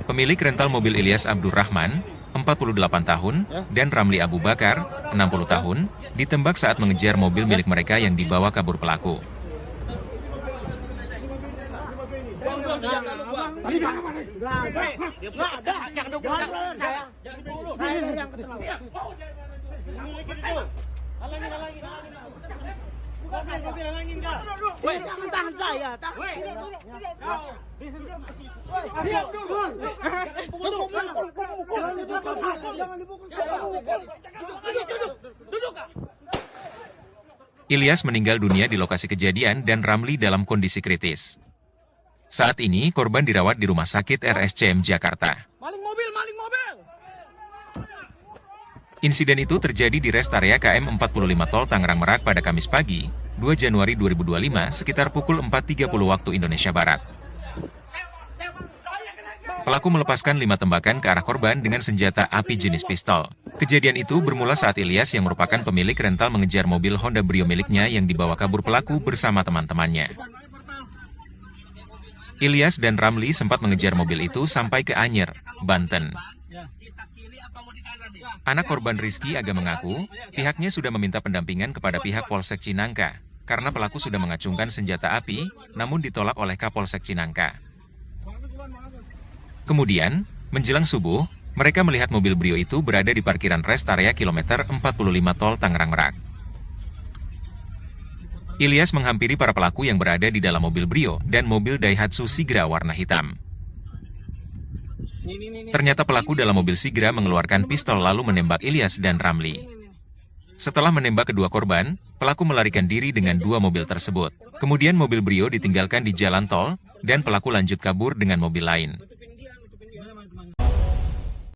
Pemilik rental mobil Ilyas Abdurrahman, 48 tahun, dan Ramli Abu Bakar, 60 tahun, ditembak saat mengejar mobil milik mereka yang dibawa kabur pelaku. Ilyas meninggal dunia di lokasi kejadian dan Ramli dalam kondisi kritis. Saat ini, korban dirawat di Rumah Sakit RSCM Jakarta. Insiden itu terjadi di rest area KM 45 Tol Tangerang Merak pada Kamis pagi, 2 Januari 2025, sekitar pukul 4.30 waktu Indonesia Barat. Pelaku melepaskan 5 tembakan ke arah korban dengan senjata api jenis pistol. Kejadian itu bermula saat Ilyas yang merupakan pemilik rental mengejar mobil Honda Brio miliknya yang dibawa kabur pelaku bersama teman-temannya. Ilyas dan Ramli sempat mengejar mobil itu sampai ke Anyer, Banten. Anak korban Rizky Aga mengaku, pihaknya sudah meminta pendampingan kepada pihak Polsek Cinangka, karena pelaku sudah mengacungkan senjata api, namun ditolak oleh Kapolsek Cinangka. Kemudian, menjelang subuh, mereka melihat mobil Brio itu berada di parkiran rest area kilometer 45 Tol Tangerang Merak. Ilyas menghampiri para pelaku yang berada di dalam mobil Brio dan mobil Daihatsu Sigra warna hitam. Ternyata pelaku dalam mobil Sigra mengeluarkan pistol lalu menembak Ilyas dan Ramli. Setelah menembak kedua korban, pelaku melarikan diri dengan 2 mobil tersebut. Kemudian mobil Brio ditinggalkan di jalan tol, dan pelaku lanjut kabur dengan mobil lain.